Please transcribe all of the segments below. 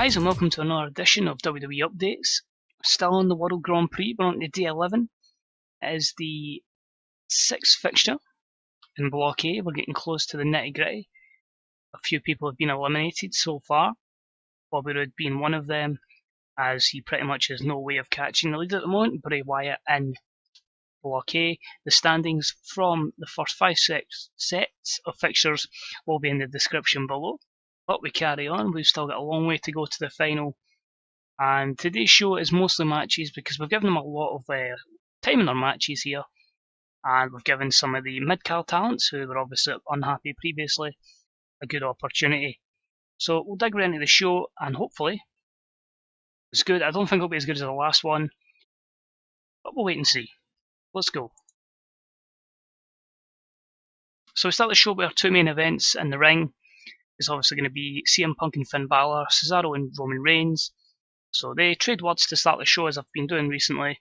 guys, and welcome to another edition of WWE Updates. Still on the World Grand Prix, we're on to day 11. It is the 6th fixture in Block A. We're getting close to the nitty gritty. A few people have been eliminated so far, Bobby Roode being one of them, as he pretty much has no way of catching the lead at the moment. Bray Wyatt in Block A. The standings from the first 5 sets of fixtures will be in the description below. But we carry on, we've still got a long way to go to the final. And today's show is mostly matches because we've given them a lot of time in their matches here. And we've given some of the mid-card talents who were obviously unhappy previously a good opportunity. So we'll dig right into the show and hopefully it's good. I don't think it'll be as good as the last one, but we'll wait and see. Let's go. So we start the show with our 2 main events in the ring. It's obviously going to be CM Punk and Finn Balor, Cesaro and Roman Reigns. So they trade words to start the show as I've been doing recently.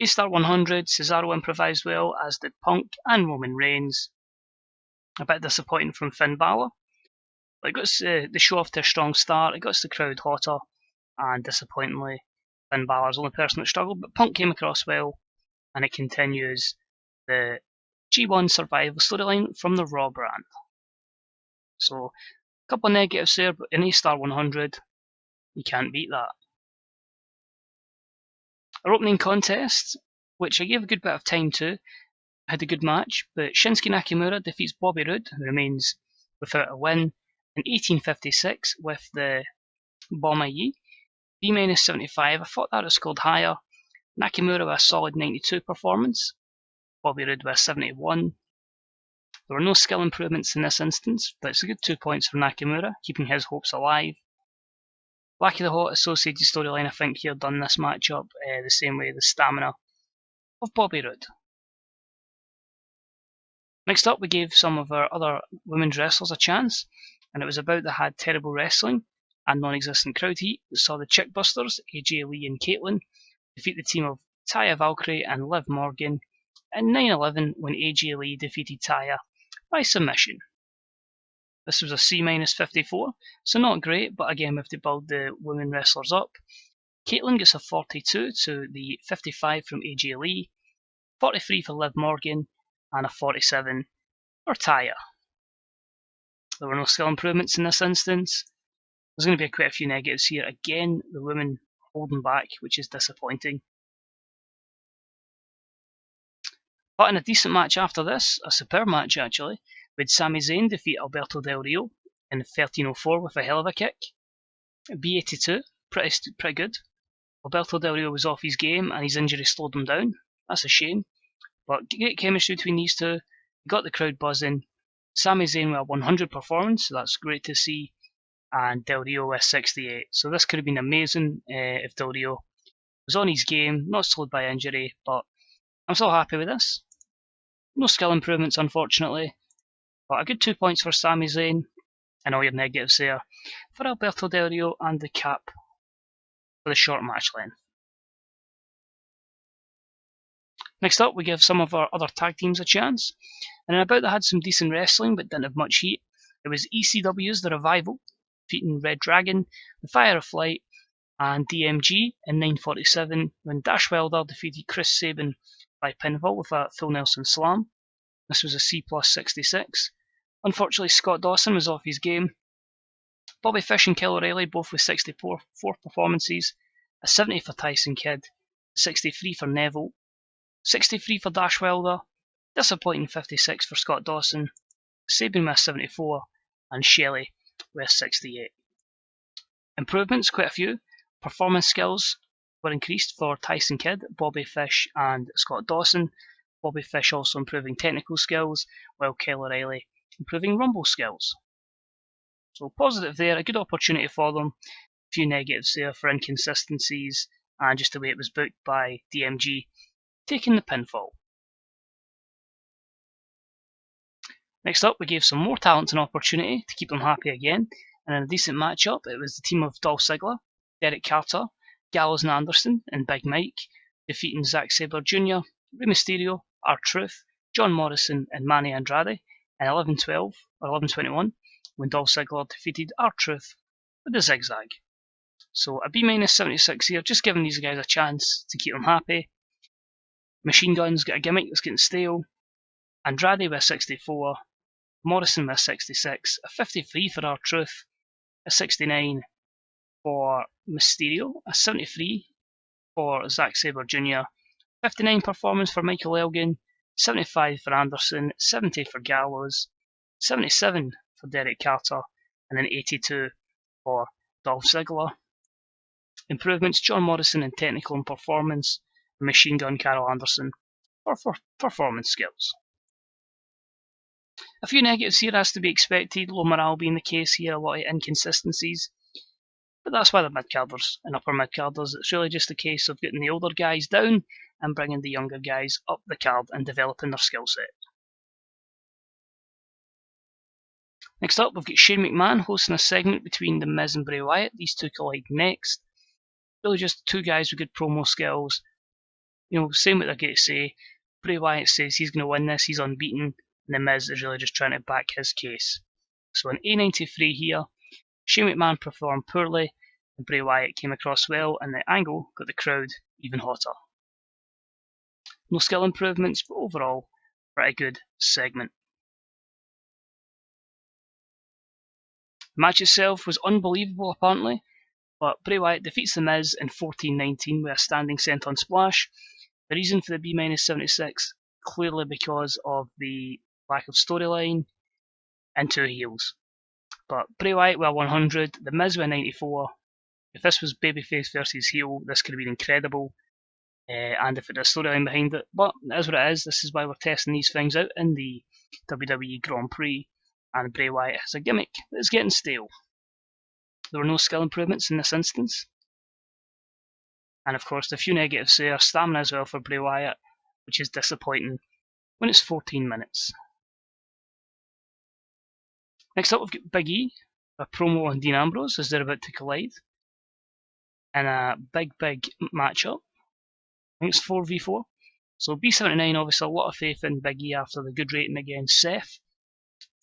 A-Star 100, Cesaro improvised well, as did Punk and Roman Reigns. A bit disappointing from Finn Balor. But it got the show off to a strong start, it got the crowd hotter, and disappointingly Finn Balor's the only person that struggled, but Punk came across well, and it continues the G1 Survival storyline from the Raw brand. So, a couple of negatives there, but in A-Star 100, you can't beat that. Our opening contest, which I gave a good bit of time to, had a good match, but Shinsuke Nakamura defeats Bobby Roode, who remains without a win, in 1856 with the Bomb-I-Yi. B-75, I thought that was scored higher. Nakamura with a solid 92 performance, Bobby Roode with a 71. There were no skill improvements in this instance, but it's a good 2 points for Nakamura, keeping his hopes alive. Black of the Hot associated storyline, I think, here done this matchup the same way the stamina of Bobby Roode. Next up, we gave some of our other women's wrestlers a chance, and it was about they had terrible wrestling and non-existent crowd heat. We saw the Chickbusters, AJ Lee and Caitlyn, defeat the team of Taya Valkyrie and Liv Morgan in 9/11 when AJ Lee defeated Taya by submission. This was a C-54, so not great, but again we have to build the women wrestlers up. Caitlyn gets a 42 to the 55 from AJ Lee, 43 for Liv Morgan, and a 47 for Taya. There were no skill improvements in this instance. There's going to be quite a few negatives here. Again, the women holding back, which is disappointing. But in a decent match after this, a superb match actually, with Sami Zayn defeat Alberto Del Rio in 13:04 with a hell of a kick. B-82, pretty good. Alberto Del Rio was off his game and his injury slowed him down. That's a shame. But great chemistry between these two. Got the crowd buzzing. Sami Zayn with a 100 performance, so that's great to see. And Del Rio with 68. So this could have been amazing if Del Rio was on his game, not slowed by injury, but I'm still happy with this. No skill improvements, unfortunately, but a good 2 points for Sami Zayn, and all your negatives there for Alberto Del Rio and the cap for the short match length. Next up, we give some of our other tag teams a chance, and in about they had some decent wrestling but didn't have much heat. It was ECW's The Revival, defeating Red Dragon, The Fire of Flight, and DMG in 9:47 when Dash Wilder defeated Chris Sabin by pinfall with a full Nelson Slam. This was a C+66. Unfortunately, Scott Dawson was off his game. Bobby Fish and Kyle O'Reilly both with 64 performances, a 70 for Tyson Kidd, 63 for Neville, 63 for Dash Wilder, disappointing 56 for Scott Dawson, Sabin with 74, and Shelley with 68. Improvements, quite a few. Performance skills were increased for Tyson Kidd, Bobby Fish and Scott Dawson. Bobby Fish also improving technical skills, while Kyle O'Reilly improving rumble skills. So positive there, a good opportunity for them. A few negatives there for inconsistencies and just the way it was booked by DMG taking the pinfall. Next up, we gave some more talent an opportunity to keep them happy again, and in a decent matchup, it was the team of Dolph Ziggler, Derek Carter, Gallows and Anderson, and Big Mike, defeating Zack Sabre Jr., Rey Mysterio, R-Truth, John Morrison, and Manny Andrade in 11:12 or 11:21 when Dolph Ziggler defeated R-Truth with a zigzag. So a B-76 here, just giving these guys a chance to keep them happy. Machine Gun's got a gimmick that's getting stale. Andrade with a 64. Morrison with a 66. A 53 for R-Truth. A 69 for Mysterio. A 73 for Zack Sabre Jr. 59 performance for Michael Elgin. 75 for Anderson. 70 for Gallows. 77 for Derek Carter. And then 82 for Dolph Ziggler. Improvements: John Morrison in technical and performance, and Machine Gun Carl Anderson for performance skills. A few negatives here as to be expected, low morale being the case here, a lot of inconsistencies. But that's why they're mid-carders and upper mid-carders. It's really just a case of getting the older guys down and bringing the younger guys up the card and developing their skill set. Next up, we've got Shane McMahon hosting a segment between The Miz and Bray Wyatt. These two collide next. Really just two guys with good promo skills. Saying what they're going to say. Bray Wyatt says he's going to win this, he's unbeaten, and The Miz is really just trying to back his case. So an A93 here. Shane McMahon performed poorly, and Bray Wyatt came across well, and the angle got the crowd even hotter. No skill improvements, but overall, pretty good segment. The match itself was unbelievable apparently, but Bray Wyatt defeats The Miz in 14-19 with a standing senton splash. The reason for the B-76, clearly because of the lack of storyline and two heels. But Bray Wyatt with a 100, The Miz with a 94. If this was babyface versus heel, this could have been incredible. And if it had a storyline behind it. But it is what it is. This is why we're testing these things out in the WWE Grand Prix. And Bray Wyatt has a gimmick that's getting stale. There were no skill improvements in this instance. And of course, the few negatives there, stamina as well for Bray Wyatt, which is disappointing when it's 14 minutes. Next up, we've got Big E, a promo on Dean Ambrose as they're about to collide. In a big matchup. I think it's 4v4. So B79, obviously a lot of faith in Big E after the good rating against Seth.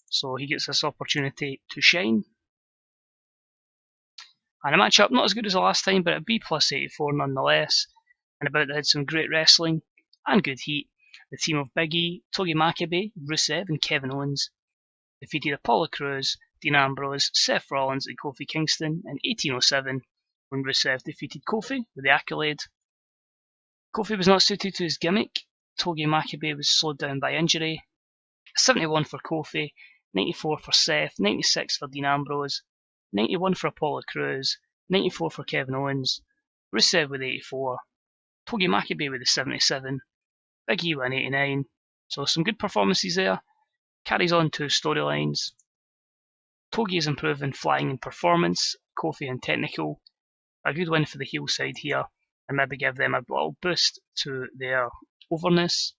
So he gets this opportunity to shine. And a matchup not as good as the last time, but a B plus 84 nonetheless. And about that had some great wrestling and good heat. The team of Big E, Togi Makabe, Rusev and Kevin Owens defeated Apollo Crews, Dean Ambrose, Seth Rollins and Kofi Kingston in 1807 when Rusev defeated Kofi with the accolade. Kofi was not suited to his gimmick. Togi Makabe was slowed down by injury. 71 for Kofi, 94 for Seth, 96 for Dean Ambrose, 91 for Apollo Crews, 94 for Kevin Owens, Rusev with 84, Togi Makabe with the 77, Big E with an 89. So some good performances there. Carries on two storylines. Togi is improving flying and performance, Kofi in technical. A good win for the heel side here, and maybe give them a little boost to their overness.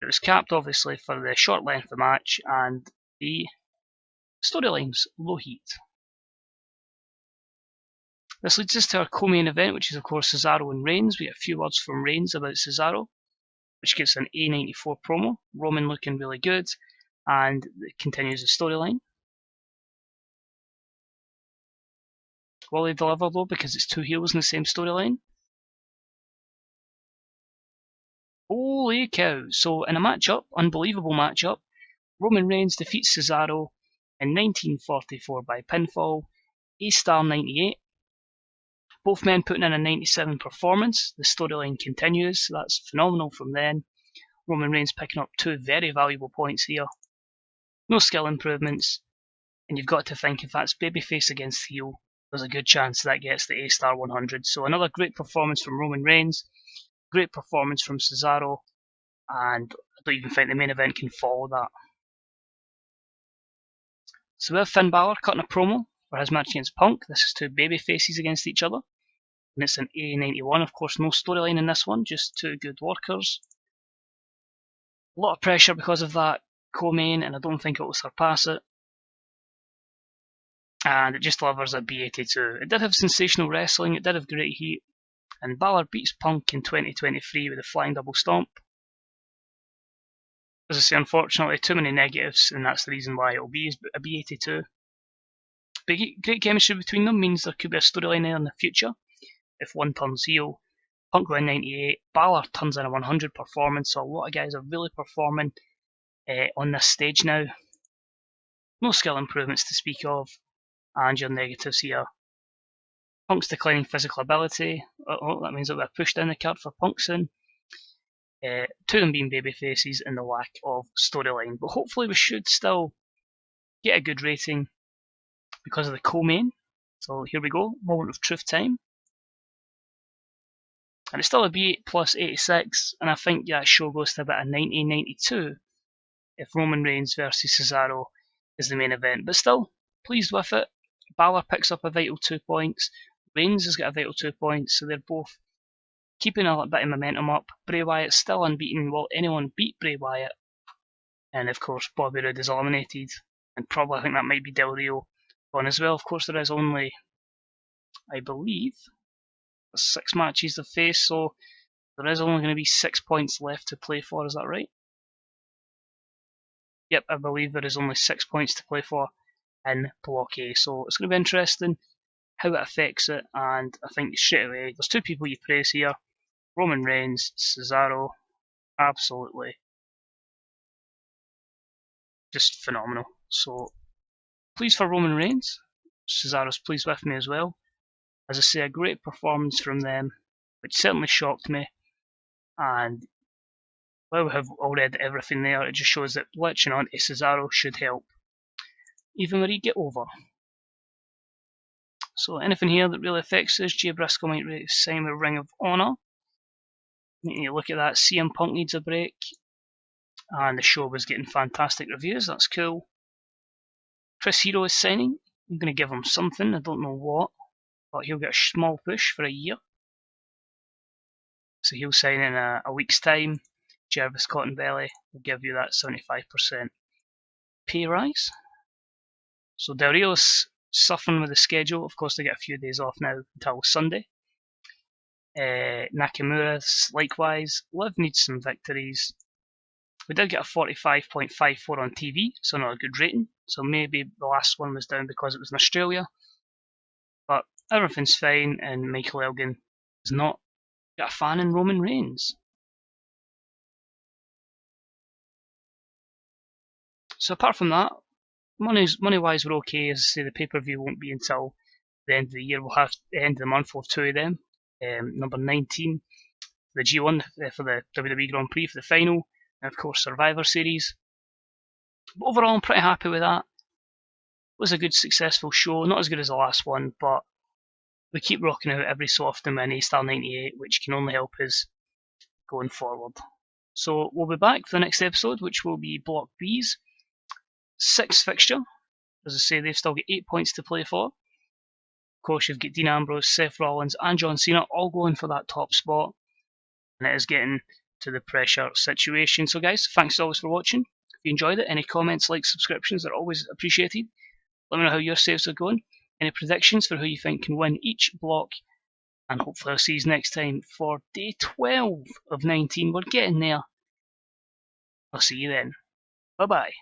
It was capped obviously for the short length of the match and the storylines low heat. This leads us to our co-main event, which is of course Cesaro and Reigns. We get a few words from Reigns about Cesaro, which gets an A94 promo. Roman looking really good, and it continues the storyline. Will they deliver though, because it's two heels in the same storyline? Holy cow! So in a matchup, unbelievable matchup, Roman Reigns defeats Cesaro in 1944 by pinfall, A-star 98. Both men putting in a 97 performance. The storyline continues, so that's phenomenal from then. Roman Reigns picking up two very valuable points here. No skill improvements, and you've got to think if that's babyface against heel, there's a good chance that gets the A-star 100. So another great performance from Roman Reigns, great performance from Cesaro, and I don't even think the main event can follow that. So we have Finn Balor cutting a promo for his match against Punk. This is two baby faces against each other, and it's an A91. Of course, no storyline in this one, just two good workers. A lot of pressure because of that co-main, and I don't think it will surpass it. And it just delivers a B82. It did have sensational wrestling, it did have great heat, and Balor beats Punk in 2023 with a flying double stomp. As I say, unfortunately, too many negatives, and that's the reason why it'll be a B82. great chemistry between them means there could be a storyline there in the future. If one turns heel, Punk win 98, Balor turns in a 100 performance, so a lot of guys are really performing on this stage now. No skill improvements to speak of, and your negatives here. Punk's declining physical ability. That means that we're pushed down the card for Punk soon. Two of them being baby faces and the lack of storyline. But hopefully we should still get a good rating because of the co-main. So here we go, moment of truth time. And it's still a B8 plus 86, and I think that show goes to about a 90-92 if Roman Reigns versus Cesaro is the main event. But still, pleased with it. Balor picks up a vital 2 points. Reigns has got a vital 2 points, so they're both keeping a bit of momentum up. Bray Wyatt's still unbeaten. Will anyone beat Bray Wyatt? And of course, Bobby Roode is eliminated. And probably I think that might be Del Rio on as well. Of course, there is only, I believe, 6 matches to face, so there is only going to be 6 points left to play for. Is that right? Yep, I believe there is only 6 points to play for in Block A. So it's going to be interesting how it affects it, and I think straight away there's 2 people you praise here. Roman Reigns, Cesaro, absolutely just phenomenal. So pleased for Roman Reigns. Cesaro's pleased with me as well. As I say, a great performance from them, which certainly shocked me, and while we have already everything there, it just shows that latching on to Cesaro should help even when he get over. So anything here that really affects us, Jay Briscoe might sign with Ring of Honor. You look at that, CM Punk needs a break, and the show was getting fantastic reviews, that's cool. Chris Hero is signing. I'm going to give him something, I don't know what, but he'll get a small push for a year. So he'll sign in a week's time. Jervis Cottonbelly will give you that 75% pay rise. So Del Rio's suffering with the schedule. Of course, they get a few days off now until Sunday. Nakamura, likewise. Liv needs some victories. We did get a 45.54 on TV, so not a good rating. So maybe the last one was down because it was in Australia. But everything's fine, and Michael Elgin has not got a fan in Roman Reigns. So apart from that, money-wise we're okay. As I say, the pay-per-view won't be until the end of the year. We'll have the end of the month. We'll have 2 of them. Number 19, the G1 for the WWE Grand Prix for the final, and of course Survivor Series. But overall, I'm pretty happy with that. It was a good, successful show. Not as good as the last one, but we keep rocking out every so often with an A-Star 98, which can only help us going forward. So we'll be back for the next episode, which will be Block B's 6th fixture. As I say, they've still got 8 points to play for. Of course, you've got Dean Ambrose, Seth Rollins, and John Cena all going for that top spot, and it is getting to the pressure situation. So guys, thanks as always for watching. If you enjoyed it, any comments, likes, subscriptions are always appreciated. Let me know how your saves are going. Any predictions for who you think can win each block, and hopefully I'll see you next time for day 12 of 19. We're getting there. I'll see you then. Bye bye.